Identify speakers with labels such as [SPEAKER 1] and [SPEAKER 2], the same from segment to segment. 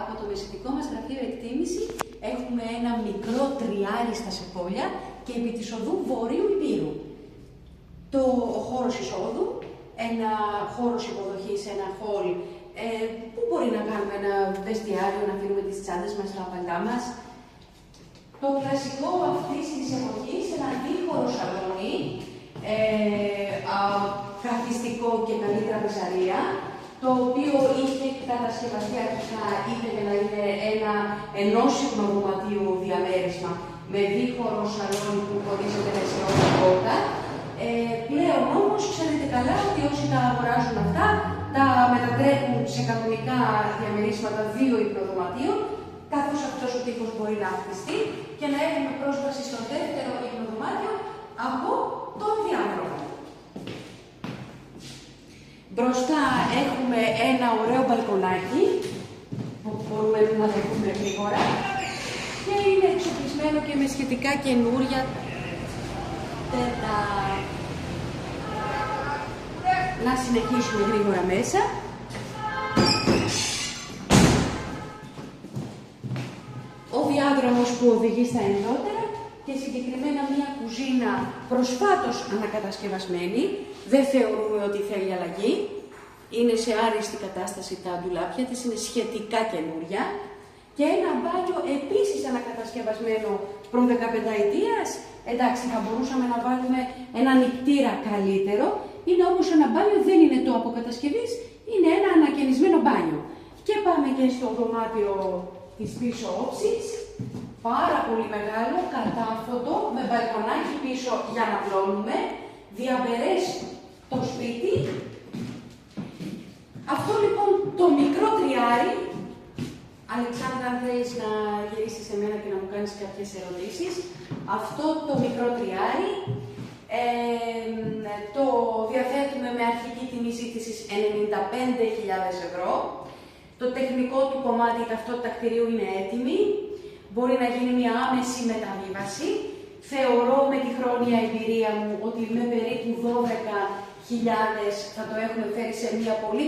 [SPEAKER 1] από το μεσητικό μας γραφείο εκτίμηση έχουμε ένα μικρό τριάρι στα Σεπόλια και επί της οδού Βορείου Υπήρου. Ο χώρος εισόδου, ένα χώρος υποδοχής, ένα hall που μπορεί να κάνουμε ένα βεστιάριο, να αφήνουμε τις τσάντες μας, τα παλιά μας. Το κλασικό αυτής της εποχής, ένα δίχωρο σαλόνι, καθιστικό και καλή τραπεζαρία, το οποίο είχε κατασκευαστεί αρχικά για να είναι ένα ενώσιμο δωματίου διαμέρισμα με δίχωρο σαλόνι που χωρίζεται με σιώδη πόρτα. Πλέον όμως ξέρετε καλά ότι όσοι τα αγοράζουν αυτά, τα μετατρέπουν σε κανονικά διαμερίσματα 2 υπνοδωματίων, καθώς αυτός ο τοίχος μπορεί να χτιστεί και να έχουμε πρόσβαση στο δεύτερο υπνοδωμάτιο από τον διάδρομο. Μπροστά έχουμε ένα ωραίο μπαλκονάκι που μπορούμε να δεχτούμε γρήγορα και είναι εξοπλισμένο και με σχετικά καινούρια να συνεχίσουμε γρήγορα μέσα. Ο διάδρομος που οδηγεί στα ενδότερα και συγκεκριμένα μια κουζίνα προσφάτως ανακατασκευασμένη. Δεν θεωρούμε ότι θέλει αλλαγή. Είναι σε άριστη κατάσταση τα ντουλάπια της, είναι σχετικά καινούρια. Και ένα μπάνιο επίσης ανακατασκευασμένο προ 15 ετίας. Εντάξει, θα μπορούσαμε να βάλουμε ένα νηπτήρα καλύτερο. Είναι όμως ένα μπάνιο, δεν είναι το αποκατασκευής, είναι ένα ανακαινισμένο μπάνιο. Και πάμε και στο δωμάτιο της πίσω όψης. Πάρα πολύ μεγάλο, κατάφωτο, με μπαλκονάκι πίσω για να πλώνουμε. Διαμπερές το σπίτι. Αυτό λοιπόν το μικρό τριάρι. Αλεξάνδρα, αν θέλεις να γυρίσεις σε μένα και να μου κάνεις κάποιες ερωτήσεις. Αυτό το μικρό τριάρι το διαθέτουμε με αρχική τιμή ζήτησης 95.000 ευρώ. Το τεχνικό του κομμάτι, η ταυτότητα κτηρίου είναι έτοιμη. Μπορεί να γίνει μια άμεση μεταβίβαση. Θεωρώ με τη χρόνια εμπειρία μου ότι με περίπου 12.000 θα το έχουμε φέρει σε μια πολύ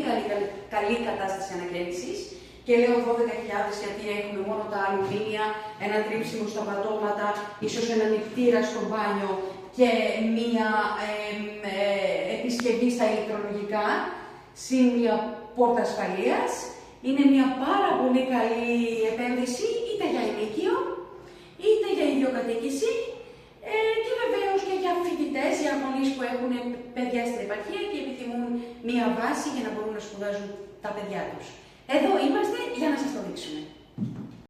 [SPEAKER 1] καλή κατάσταση ανακαίνησης. Και λέω 12.000 γιατί έχουμε μόνο τα αλουμίνια, ένα τρίψιμο στα πατώματα, ίσως ένα νηπτήρα στο μπάνιο και μία επισκευή στα ηλεκτρολογικά, συν μία πόρτα ασφαλείας. Είναι μια πάρα πολύ καλή επένδυση είτε για ενοίκιο, είτε για ιδιοκατοίκηση και βεβαίως και για φοιτητές, για γονείς που έχουν παιδιά στην επαρχία και επιθυμούν μία βάση για να μπορούν να σπουδάζουν τα παιδιά τους. Εδώ είμαστε για να σας το